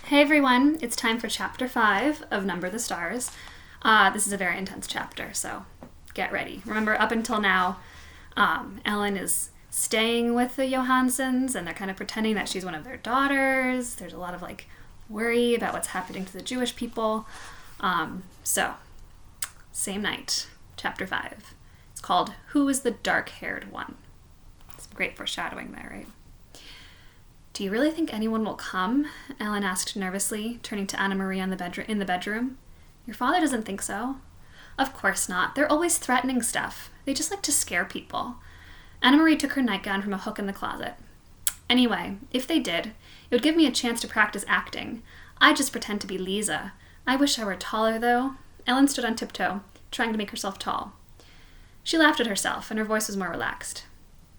Hey everyone, it's time for chapter 5 of Number the Stars. This is a very intense chapter, so get ready. Remember, up until now, Ellen is staying with the Johansons, and they're kind of pretending that she's one of their daughters. There's a lot of worry about what's happening to the Jewish people. So, same night, chapter 5. It's called Who is the Dark-Haired One? It's great foreshadowing there, right? Do you really think anyone will come? Ellen asked nervously, turning to Anna Marie in the bedroom. Your father doesn't think so. Of course not. They're always threatening stuff. They just like to scare people. Anna Marie took her nightgown from a hook in the closet. Anyway, if they did, it would give me a chance to practice acting. I'd just pretend to be Lisa. I wish I were taller, though. Ellen stood on tiptoe, trying to make herself tall. She laughed at herself, and her voice was more relaxed.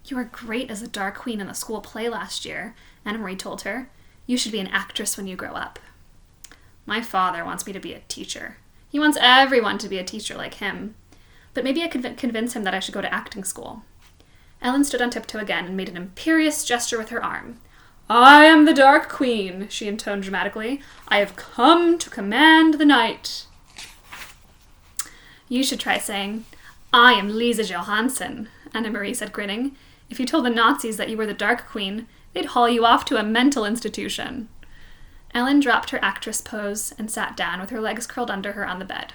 You were great as a Dark Queen in the school play last year, Anna Marie told her. You should be an actress when you grow up. My father wants me to be a teacher. He wants everyone to be a teacher like him. But maybe I could convince him that I should go to acting school. Ellen stood on tiptoe again and made an imperious gesture with her arm. I am the Dark Queen, she intoned dramatically. I have come to command the night. You should try saying, I am Lisa Johansson, Anna Marie said, grinning. If you told the Nazis that you were the Dark Queen, they'd haul you off to a mental institution. Ellen dropped her actress pose and sat down with her legs curled under her on the bed.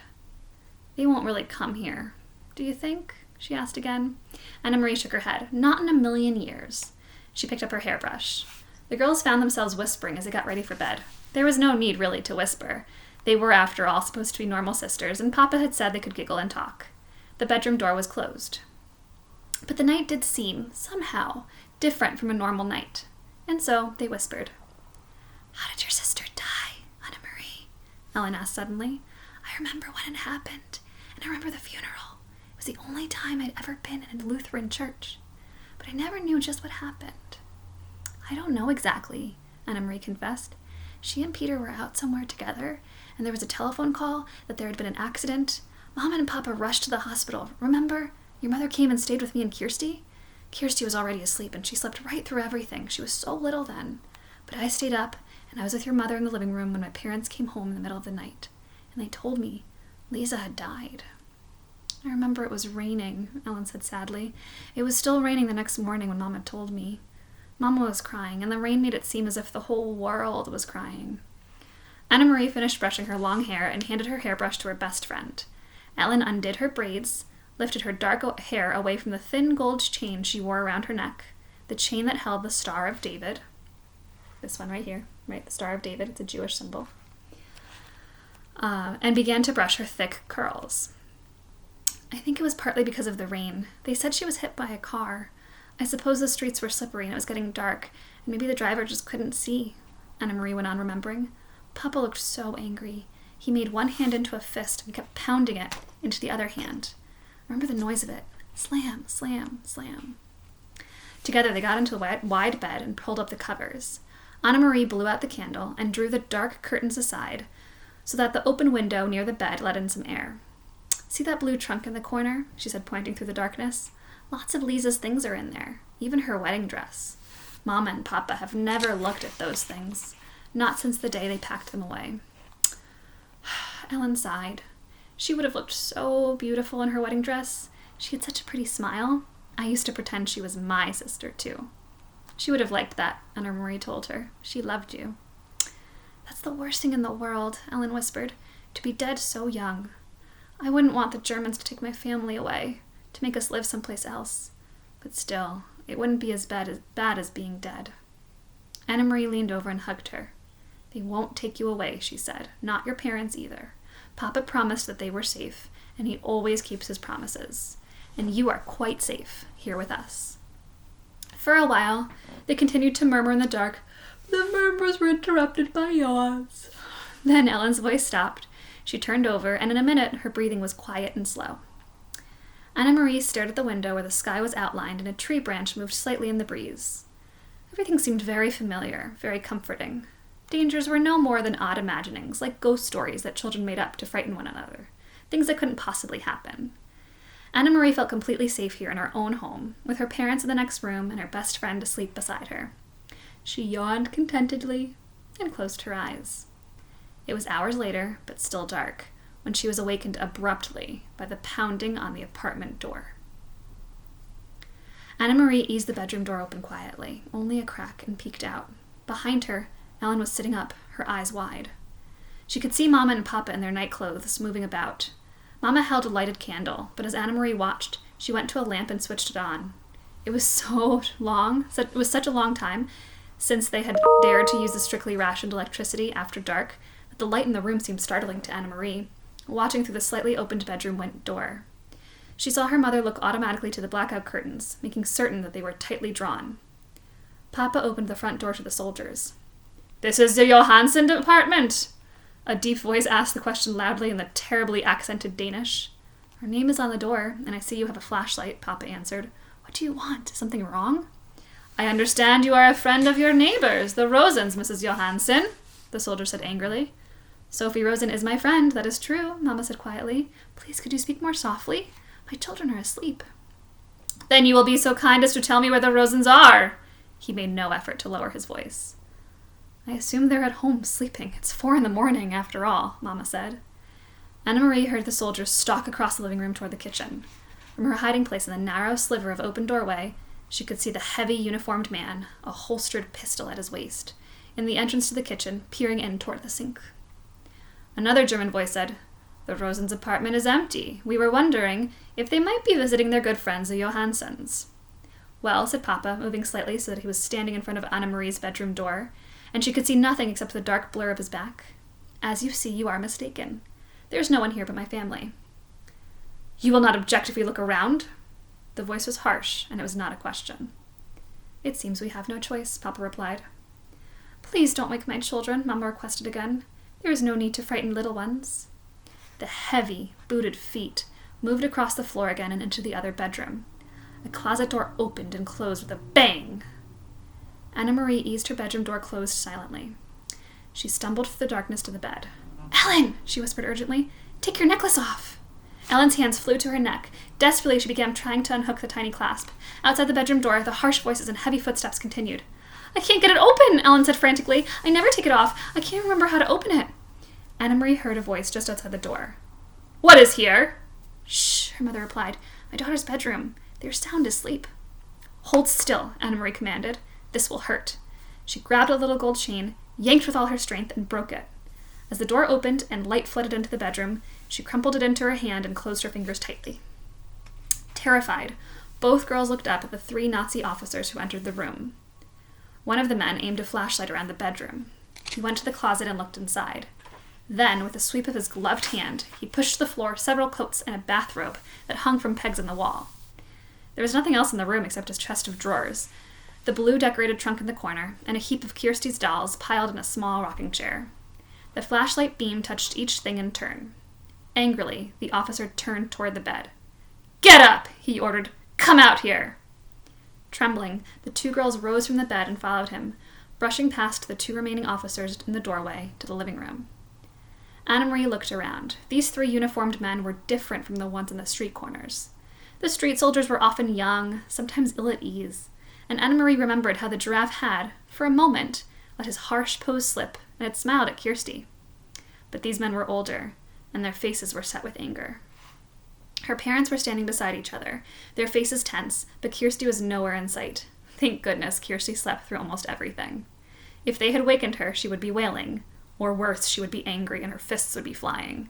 They won't really come here, do you think? She asked again. Anna Marie shook her head. Not in a million years. She picked up her hairbrush. The girls found themselves whispering as they got ready for bed. There was no need, really, to whisper. They were, after all, supposed to be normal sisters, and Papa had said they could giggle and talk. The bedroom door was closed. But the night did seem, somehow, different from a normal night. And so they whispered. How did your sister die, Anna Marie? Ellen asked suddenly. I remember when it happened, and I remember the funeral. It was the only time I'd ever been in a Lutheran church. But I never knew just what happened. I don't know exactly, Anna Marie confessed. She and Peter were out somewhere together, and there was a telephone call that there had been an accident. Mom and Papa rushed to the hospital. Remember? Your mother came and stayed with me and Kirsty? Kirsty was already asleep, and she slept right through everything. She was so little then. But I stayed up, and I was with your mother in the living room when my parents came home in the middle of the night. And they told me Lisa had died. I remember it was raining, Ellen said sadly. It was still raining the next morning when Mama told me. Mama was crying, and the rain made it seem as if the whole world was crying. Anna Marie finished brushing her long hair and handed her hairbrush to her best friend. Ellen undid her braids, lifted her dark hair away from the thin gold chain she wore around her neck, the chain that held the Star of David. This one right here, right? The Star of David. It's a Jewish symbol. And began to brush her thick curls. I think it was partly because of the rain. They said she was hit by a car. I suppose the streets were slippery and it was getting dark, and maybe the driver just couldn't see, Anna Marie went on, remembering. Papa looked so angry. He made one hand into a fist and kept pounding it into the other hand. I remember the noise of it. Slam, slam, slam. Together they got into a wide bed and pulled up the covers. Anna Marie blew out the candle and drew the dark curtains aside so that the open window near the bed let in some air. See that blue trunk in the corner? She said, pointing through the darkness. Lots of Lisa's things are in there, even her wedding dress. Mama and Papa have never looked at those things, not since the day they packed them away. Ellen sighed. She would have looked so beautiful in her wedding dress. She had such a pretty smile. I used to pretend she was my sister, too. She would have liked that, Anna Marie told her. She loved you. That's the worst thing in the world, Ellen whispered, to be dead so young. I wouldn't want the Germans to take my family away, to make us live someplace else. But still, it wouldn't be as bad as being dead. Anna Marie leaned over and hugged her. They won't take you away, she said. Not your parents either. Papa promised that they were safe, and he always keeps his promises. And you are quite safe here with us. For a while, they continued to murmur in the dark. The murmurs were interrupted by yawns. Then Ellen's voice stopped. She turned over, and in a minute her breathing was quiet and slow. Anna Marie stared at the window where the sky was outlined and a tree branch moved slightly in the breeze. Everything seemed very familiar, very comforting. Dangers were no more than odd imaginings, like ghost stories that children made up to frighten one another, things that couldn't possibly happen. Anna Marie felt completely safe here in her own home, with her parents in the next room and her best friend asleep beside her. She yawned contentedly. and closed her eyes. It was hours later, but still dark, when she was awakened abruptly by the pounding on the apartment door. Anna Marie eased the bedroom door open quietly, only a crack, and peeked out. Behind her, Ellen was sitting up, her eyes wide. She could see Mama and Papa in their night clothes, moving about. Mama held a lighted candle, but as Anna Marie watched, she went to a lamp and switched it on. It was such a long time since they had dared to use the strictly rationed electricity after dark that the light in the room seemed startling to Anna Marie, watching through the slightly opened bedroom door. She saw her mother look automatically to the blackout curtains, making certain that they were tightly drawn. Papa opened the front door to the soldiers. "This is the Johansen apartment!" A deep voice asked the question loudly in the terribly accented Danish. "Our name is on the door, and I see you have a flashlight," Papa answered. "What do you want? Is something wrong?" "I understand you are a friend of your neighbors, the Rosens, Mrs. Johansen," the soldier said angrily. "Sophie Rosen is my friend, that is true," Mama said quietly. "Please, could you speak more softly? My children are asleep." "Then you will be so kind as to tell me where the Rosens are." He made no effort to lower his voice. "I assume they're at home sleeping. It's 4 a.m, after all," Mama said. Anna Marie heard the soldiers stalk across the living room toward the kitchen. From her hiding place in the narrow sliver of open doorway, she could see the heavy, uniformed man, a holstered pistol at his waist, in the entrance to the kitchen, peering in toward the sink. Another German voice said, "The Rosens' apartment is empty. We were wondering if they might be visiting their good friends, the Johansens." "Well," said Papa, moving slightly so that he was standing in front of Anna Marie's bedroom door, and she could see nothing except the dark blur of his back. "As you see, you are mistaken. There's no one here but my family." "You will not object if we look around?" The voice was harsh, and it was not a question. "It seems we have no choice," Papa replied. "Please don't wake my children," Mama requested again. "There is no need to frighten little ones." The heavy, booted feet moved across the floor again and into the other bedroom. A closet door opened and closed with a bang. Anna Marie eased her bedroom door closed silently. She stumbled through the darkness to the bed. "Ellen!" she whispered urgently. "Take your necklace off!" Ellen's hands flew to her neck. Desperately, she began trying to unhook the tiny clasp. Outside the bedroom door, the harsh voices and heavy footsteps continued. "I can't get it open," Ellen said frantically. "I never take it off. I can't remember how to open it." Anna Marie heard a voice just outside the door. "What is here?" "Shh," her mother replied. "My daughter's bedroom. They're sound asleep." "Hold still," Anna Marie commanded. "This will hurt." She grabbed a little gold chain, yanked with all her strength, and broke it. As the door opened and light flooded into the bedroom, she crumpled it into her hand and closed her fingers tightly. Terrified, both girls looked up at the 3 Nazi officers who entered the room. One of the men aimed a flashlight around the bedroom. He went to the closet and looked inside. Then, with a sweep of his gloved hand, he pushed to the floor several coats and a bathrobe that hung from pegs in the wall. There was nothing else in the room except his chest of drawers, the blue decorated trunk in the corner, and a heap of Kirsty's dolls piled in a small rocking chair. The flashlight beam touched each thing in turn. Angrily, the officer turned toward the bed. "Get up!" he ordered. "Come out here!" Trembling, the 2 girls rose from the bed and followed him, brushing past the 2 remaining officers in the doorway to the living room. Anna Marie looked around. These 3 uniformed men were different from the ones in the street corners. The street soldiers were often young, sometimes ill at ease, and Anna Marie remembered how the giraffe had, for a moment, let his harsh pose slip and had smiled at Kirsty. But these men were older, and their faces were set with anger. Her parents were standing beside each other, their faces tense, but Kirsty was nowhere in sight. Thank goodness Kirsty slept through almost everything. If they had wakened her, she would be wailing, or worse, she would be angry and her fists would be flying.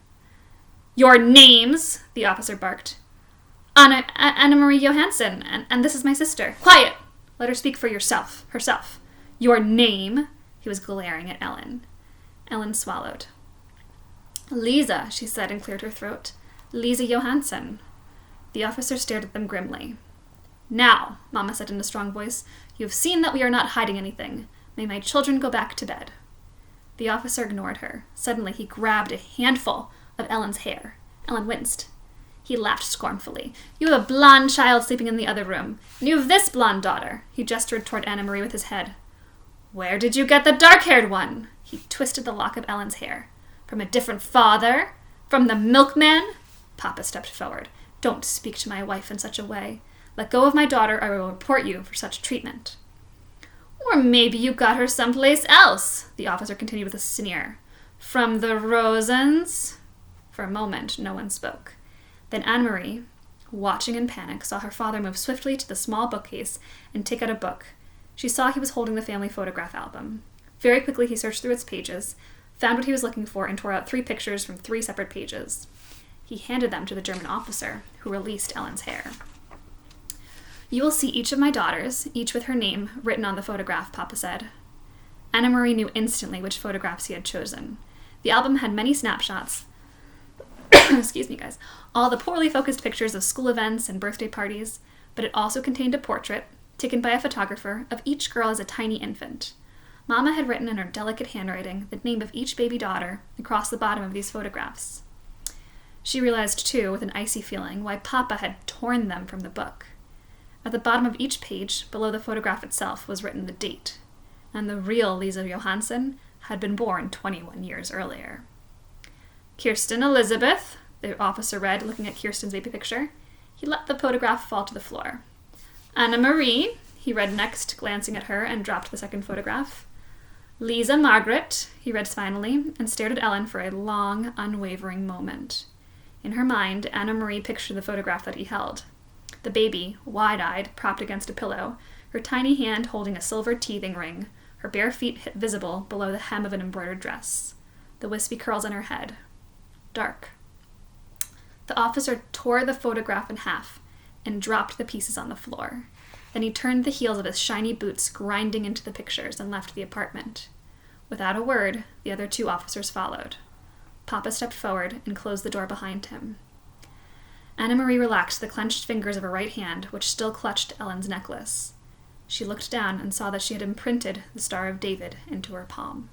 "Your names!" the officer barked. Anna Marie Johansen, and this is my sister." "Quiet! Let her speak for herself. Your name?" He was glaring at Ellen. Ellen swallowed. "Lisa," she said and cleared her throat. "Lisa Johansen." The officer stared at them grimly. "Now," Mama said in a strong voice, "you have seen that we are not hiding anything. May my children go back to bed." The officer ignored her. Suddenly, he grabbed a handful of Ellen's hair. Ellen winced. He laughed scornfully. "You have a blonde child sleeping in the other room, and you have this blonde daughter." He gestured toward Anna Marie with his head. "Where did you get the dark-haired one?" He twisted the lock of Ellen's hair. "From a different father? From the milkman?" Papa stepped forward. "Don't speak to my wife in such a way. Let go of my daughter, or I will report you for such treatment." Or maybe you got her someplace else, the officer continued with a sneer. From the Rosens? For a moment, no one spoke. Then Anne-Marie, watching in panic, saw her father move swiftly to the small bookcase and take out a book. She saw he was holding the family photograph album. Very quickly, he searched through its pages, found what he was looking for, and tore out 3 pictures from 3 separate pages. He handed them to the German officer, who released Ellen's hair. You will see each of my daughters, each with her name written on the photograph, Papa said. Anna-Marie knew instantly which photographs he had chosen. The album had many snapshots. Excuse me, guys. All the poorly focused pictures of school events and birthday parties, but it also contained a portrait, taken by a photographer, of each girl as a tiny infant. Mama had written in her delicate handwriting the name of each baby daughter across the bottom of these photographs. She realized, too, with an icy feeling, why Papa had torn them from the book. At the bottom of each page, below the photograph itself, was written the date, and the real Lisa Johansson had been born 21 years earlier. Kirsten Elizabeth, the officer read, looking at Kirsten's baby picture. He let the photograph fall to the floor. Anna-Marie, he read next, glancing at her, and dropped the second photograph. Lisa Margaret, he read finally, and stared at Ellen for a long, unwavering moment. In her mind, Anna-Marie pictured the photograph that he held. The baby, wide-eyed, propped against a pillow, her tiny hand holding a silver teething ring, her bare feet visible below the hem of an embroidered dress, the wispy curls on her head. Dark. The officer tore the photograph in half and dropped the pieces on the floor. Then he turned the heels of his shiny boots grinding into the pictures and left the apartment. Without a word, the other 2 officers followed. Papa stepped forward and closed the door behind him. Anna-Marie relaxed the clenched fingers of her right hand, which still clutched Ellen's necklace. She looked down and saw that she had imprinted the Star of David into her palm.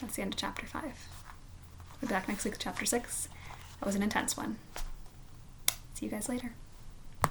That's the end of chapter 5. We'll be back next week with chapter 6. That was an intense one. See you guys later.